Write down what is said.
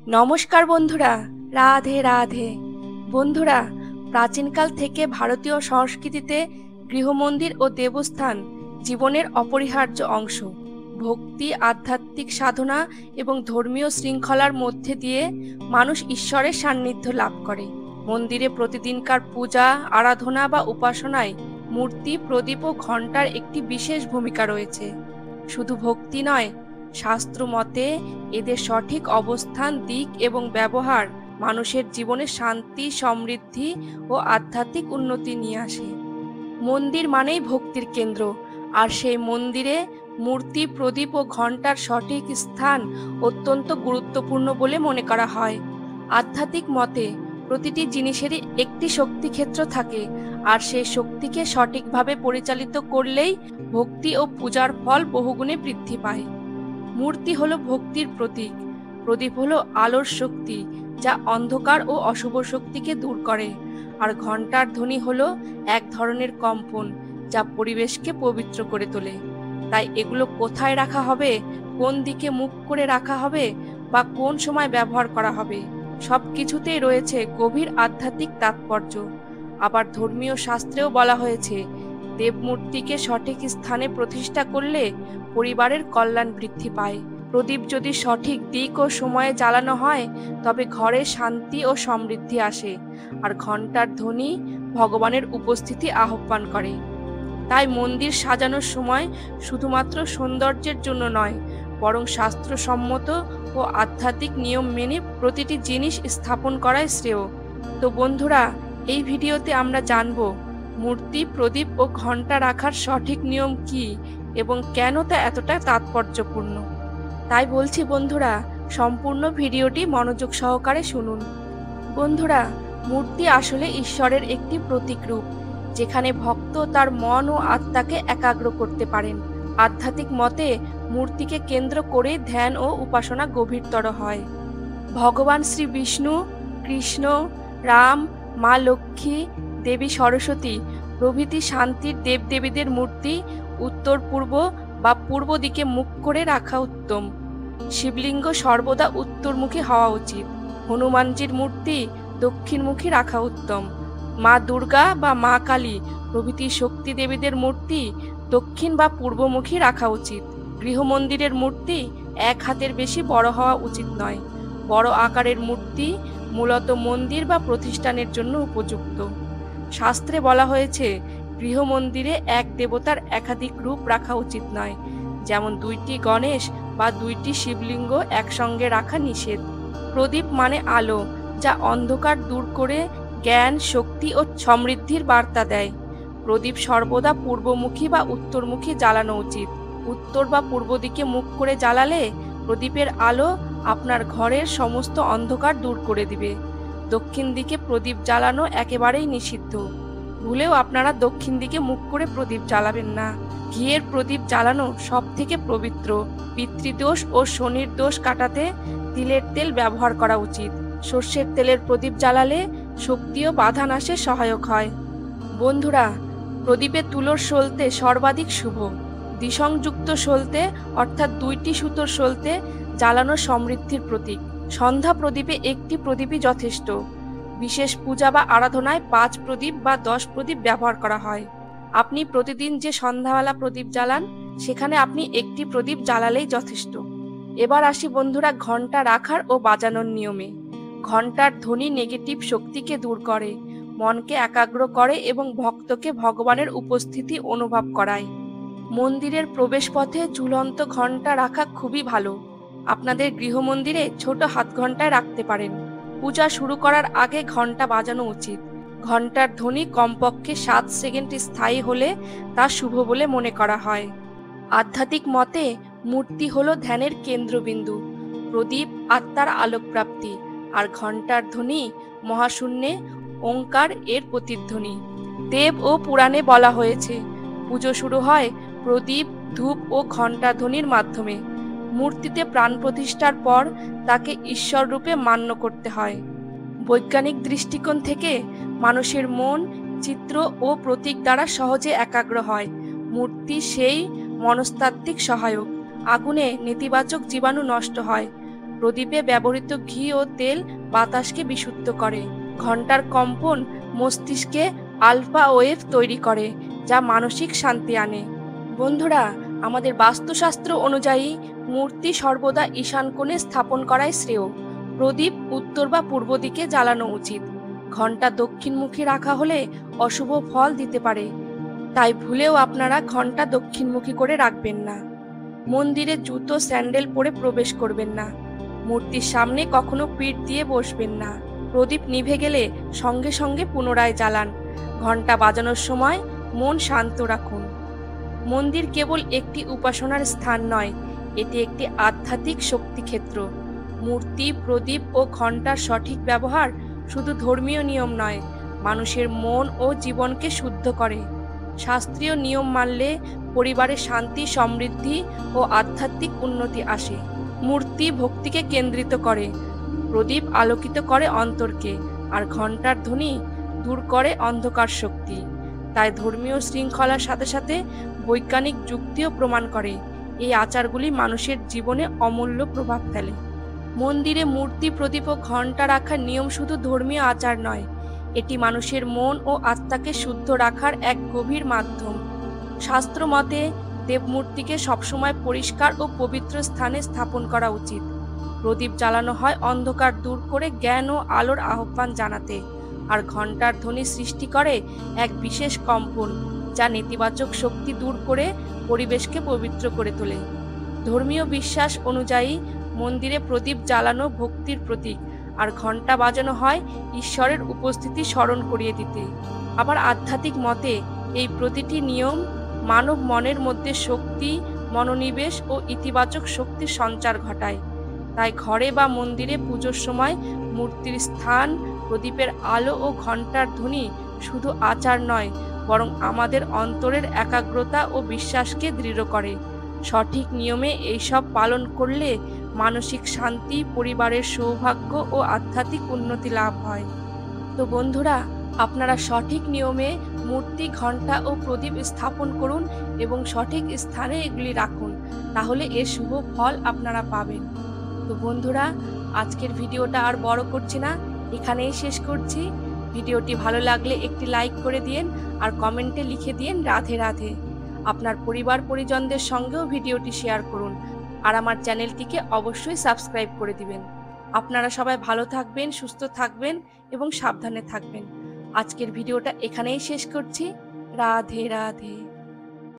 নমস্কার বন্ধুরা, রাধে রাধে। বন্ধুরা, প্রাচীনকাল থেকে ভারতীয় সংস্কৃতিতে গৃহমন্দির ও দেবস্থান জীবনের অপরিহার্য অংশ। ভক্তি, আধ্যাত্মিক সাধনা এবং ধর্মীয় শৃঙ্খলার মধ্যে দিয়ে মানুষ ঈশ্বরের সান্নিধ্য লাভ করে। মন্দিরে প্রতিদিনকার পূজা, আরাধনা বা উপাসনায় মূর্তি, প্রদীপ ও ঘণ্টার একটি বিশেষ ভূমিকা রয়েছে। শুধু ভক্তি নয়, শাস্ত্র মতে এদের সঠিক অবস্থান, দিক এবং ব্যবহার মানুষের জীবনে শান্তি, সমৃদ্ধি ও আধ্যাত্মিক উন্নতি নিয়ে আসে। মন্দির মানেই ভক্তির কেন্দ্র, আর সেই মন্দিরে মূর্তি, প্রদীপ ও ঘণ্টার সঠিক স্থান অত্যন্ত গুরুত্বপূর্ণ বলে মনে করা হয়। আধ্যাত্মিক মতে প্রতিটি জিনিসেরই একটি শক্তিক্ষেত্র থাকে, আর সেই শক্তিকে সঠিকভাবে পরিচালিত করলেই ভক্তি ও পূজার ফল বহুগুণে বৃদ্ধি পায়। মূর্তি হলো ভক্তির প্রতীক, প্রদীপ হলো আলোর শক্তি যা অন্ধকার ও অশুভ শক্তিকে দূর করে, আর ঘণ্টার ধ্বনি হলো এক ধরনের কম্পন যা পরিবেশকে পবিত্র করে তোলে। তাই এগুলো কোথায় রাখা হবে, কোন দিকে মুখ করে রাখা হবে বা কোন সময় ব্যবহার করা হবে, সব কিছুতেই রয়েছে গভীর আধ্যাত্মিক তাৎপর্য। আবার ধর্মীয় শাস্ত্রেও বলা হয়েছে, দেবমূর্তিকে সঠিক স্থানে প্রতিষ্ঠা করলে পরিবারের কল্যাণ বৃদ্ধি পায়। প্রদীপ যদি সঠিক দিক ও সময়ে জ্বালানো হয় তবে ঘরে শান্তি ও সমৃদ্ধি আসে, আর ঘণ্টার ধ্বনি ভগবানের উপস্থিতি আহ্বান করে। তাই মন্দির সাজানোর সময় শুধুমাত্র সৌন্দর্যের জন্য নয়, বরং শাস্ত্রসম্মত ও আধ্যাত্মিক নিয়ম মেনে প্রতিটি জিনিস স্থাপন করাই শ্রেয়। তো বন্ধুরা, এই ভিডিওতে আমরা জানব মূর্তি, প্রদীপ ও ঘণ্টা রাখার সঠিক নিয়ম কি এবং কেন তা এতটা তাৎপর্যপূর্ণ। তাই বলছি বন্ধুরা, সম্পূর্ণ ভিডিওটি মনোযোগ সহকারে শুনুন। বন্ধুরা, মূর্তি আসলে ঈশ্বরের একটি প্রতীক রূপ, যেখানে ভক্ত তার মন ও আত্মাকে একাগ্র করতে পারেন। আধ্যাত্মিক মতে মূর্তিকে কেন্দ্র করে ধ্যান ও উপাসনা গভীরতর হয়। ভগবান শ্রী বিষ্ণু, কৃষ্ণ, রাম, মা লক্ষ্মী, দেবী সরস্বতী প্রভৃতি শান্তির দেবদেবীদের মূর্তি উত্তর পূর্ব বা পূর্ব দিকে মুখ করে রাখা উত্তম। শিবলিঙ্গ সর্বদা উত্তরমুখী হওয়া উচিত। হনুমানজির মূর্তি দক্ষিণমুখী রাখা উত্তম। মা দুর্গা বা মা কালী প্রভৃতি শক্তি দেবীদের মূর্তি দক্ষিণ বা পূর্বমুখী রাখা উচিত। গৃহমন্দিরের মূর্তি এক হাতের বেশি বড় হওয়া উচিত নয়। বড় আকারের মূর্তি মূলত মন্দির বা প্রতিষ্ঠানের জন্য উপযুক্ত। শাস্ত্রে বলা হয়েছে, গৃহমন্দিরে এক দেবতার একাধিক রূপ রাখা উচিত নয়, যেমন 2টি গণেশ বা 2টি শিবলিঙ্গ একসঙ্গে রাখা নিষেধ। প্রদীপ মানে আলো, যা অন্ধকার দূর করে জ্ঞান, শক্তি ও সমৃদ্ধির বার্তা দেয়। প্রদীপ সর্বদা পূর্বমুখী বা উত্তরমুখী জ্বালানো উচিত। উত্তর বা পূর্ব দিকে মুখ করে জ্বালালে প্রদীপের আলো আপনার ঘরের সমস্ত অন্ধকার দূর করে দিবে। দক্ষিণ দিকে প্রদীপ জ্বালানো একেবারেই নিষিদ্ধ। ভুলেও আপনারা দক্ষিণ দিকে মুখ করে প্রদীপ জ্বালাবেন না। ঘিয়ের প্রদীপ জ্বালানো সব থেকে পবিত্র। পিতৃদোষ ও শনির দোষ কাটাতে তিলের তেল ব্যবহার করা উচিত। সর্ষের তেলের প্রদীপ জ্বালালে শক্তি ও বাধা নাশে সহায়ক হয়। বন্ধুরা, প্রদীপে তুলোর সলতে সর্বাধিক শুভ। দ্বিসংযুক্ত সলতে অর্থাৎ 2টি সুতোর সলতে জ্বালানো সমৃদ্ধির প্রতীক। সন্ধ্যা প্রদীপে একটি প্রদীপই যথেষ্ট। বিশেষ পূজা বা আরাধনায় 5 প্রদীপ বা 10 প্রদীপ ব্যবহার করা হয়। আপনি প্রতিদিন যে সন্ধ্যাবেলা প্রদীপ জ্বালান, সেখানে আপনি একটি প্রদীপ জ্বালালেই যথেষ্ট। এবার আসি বন্ধুরা ঘণ্টা রাখার ও বাজানোর নিয়মে। ঘণ্টার ধ্বনি নেগেটিভ শক্তিকে দূর করে, মনকে একাগ্র করে এবং ভক্তকে ভগবানের উপস্থিতি অনুভব করায়। মন্দিরের প্রবেশপথে ঝুলন্ত ঘণ্টা রাখা খুবই ভালো। আপনাদের গৃহমন্দিরে ছোট হাত ঘণ্টায় রাখতে পারেন। পূজা শুরু করার আগে ঘণ্টা বাজানো উচিত। ঘণ্টার ধ্বনি কমপক্ষে 7 সেকেন্ড স্থায়ী হলে তা শুভ বলে মনে করা হয়। আধ্যাত্মিক মতে মূর্তি হলো ধ্যানের কেন্দ্রবিন্দু, প্রদীপ আত্মার আলোকপ্রাপ্তি, আর ঘণ্টার ধ্বনি মহাশূন্যে ওঙ্কার এর প্রতিধ্বনি। দেব ও পুরাণে বলা হয়েছে, পুজো শুরু হয় প্রদীপ, ধূপ ও ঘণ্টা ধ্বনির মাধ্যমে। মূর্তিতে প্রাণ প্রতিষ্ঠার পর তাকে ঈশ্বর রূপে মান্য করতে হয়। বৈজ্ঞানিক দৃষ্টিকোণ থেকে মানুষের মন চিত্র ও প্রতীক দ্বারা সহজে একাগ্র হয়। মূর্তি সেই মনস্তাত্ত্বিক সহায়ক। আগুনে নেতিবাচক জীবাণু নষ্ট হয়, প্রদীপে ব্যবহৃত ঘি ও তেল বাতাসকে বিশুদ্ধ করে। ঘণ্টার কম্পন মস্তিষ্কে আলফা ওয়েভ তৈরি করে, যা মানসিক শান্তি আনে। বন্ধুরা, আমাদের বাস্তুশাস্ত্র অনুযায়ী মূর্তি সর্বদা ঈশান কোণে স্থাপন করাই শ্রেয়। প্রদীপ উত্তর বা পূর্ব দিকে জ্বালানো উচিত। ঘণ্টা দক্ষিণমুখী রাখা হলে অশুভ ফল দিতে পারে, তাই ভুলেও আপনারা ঘণ্টা দক্ষিণমুখী করে রাখবেন না। মন্দিরে জুতো স্যান্ডেল পরে প্রবেশ করবেন না। মূর্তির সামনে কখনো পিঠ দিয়ে বসবেন না। প্রদীপ নিভে গেলে সঙ্গে সঙ্গে পুনরায় জ্বালান। ঘণ্টা বাজানোর সময় মন শান্ত রাখুন। মন্দির কেবল একটি উপাসনার স্থান নয়, এটি একটি আধ্যাত্মিক শক্তিক্ষেত্র। মূর্তি, প্রদীপ ও ঘণ্টার সঠিক ব্যবহার শুধু ধর্মীয় নিয়ম নয়, মানুষের মন ও জীবনকে শুদ্ধ করে। শাস্ত্রীয় নিয়ম মানলে পরিবারে শান্তি, সমৃদ্ধি ও আধ্যাত্মিক উন্নতি আসে। মূর্তি ভক্তিকে কেন্দ্রিত করে, প্রদীপ আলোকিত করে অন্তরকে, আর ঘণ্টার ধ্বনি দূর করে অন্ধকার শক্তি। তাই ধর্মীয় শৃঙ্খলার সাথে সাথে বৈজ্ঞানিক যুক্তিও প্রমাণ করে এই আচারগুলি মানুষের জীবনে অমূল্য প্রভাব ফেলে। মন্দিরে মূর্তি, প্রদীপ ও ঘণ্টা রাখার নিয়ম শুধু ধর্মীয় আচার নয়, এটি মানুষের মন ও আত্মাকে শুদ্ধ রাখার এক গভীর মাধ্যম। শাস্ত্র মতে দেবমূর্তিকে সবসময় পরিষ্কার ও পবিত্র স্থানে স্থাপন করা উচিত। প্রদীপ জ্বালানো হয় অন্ধকার দূর করে জ্ঞান ও আলোর আহ্বান জানাতে, আর ঘণ্টার ধ্বনি সৃষ্টি করে এক বিশেষ কম্পন, যা নেতিবাচক শক্তি দূর করে পরিবেশকে পবিত্র করে তোলে। ধর্মীয় বিশ্বাস অনুযায়ী মন্দিরে প্রদীপ জ্বালানো ভক্তির প্রতীক, আর ঘণ্টা বাজানো হয় ঈশ্বরের উপস্থিতি স্মরণ করিয়ে দিতে। আবার আধ্যাত্মিক মতে এই প্রতিটি নিয়ম মানব মনের মধ্যে শক্তি, মনোনিবেশ ও ইতিবাচক শক্তির সঞ্চার ঘটায়। তাই ঘরে বা মন্দিরে পুজোর সময় মূর্তির স্থান, প্রদীপের আলো ও ঘণ্টার ধ্বনি শুধু আচার নয়, বরং আমাদের অন্তরের একাগ্রতা ও বিশ্বাসকে দৃঢ় করে। সঠিক নিয়মে এইসব পালন করলে মানসিক শান্তি, পরিবারের সৌভাগ্য ও আধ্যাত্মিক উন্নতি লাভ হয়। তো বন্ধুরা, আপনারা সঠিক নিয়মে মূর্তি, ঘণ্টা ও প্রদীপ স্থাপন করুন এবং সঠিক স্থানে এগুলি রাখুন, তাহলে এর শুভ ফল আপনারা পাবেন। তো বন্ধুরা, আজকের ভিডিওটা আর বড় করছি না, এখানেই শেষ করছি। ভিডিওটি ভালো লাগলে একটি লাইক করে দিন আর কমেন্টে লিখে দিন রাধে রাধে। আপনার পরিবার পরিজনদের সঙ্গেও ভিডিওটি শেয়ার করুন, আর আমার চ্যানেলটিকে অবশ্যই সাবস্ক্রাইব করে দিবেন। আপনারা সবাই ভালো থাকবেন, সুস্থ থাকবেন এবং সাবধানে থাকবেন। আজকের ভিডিওটা এখানেই শেষ করছি। রাধে রাধে।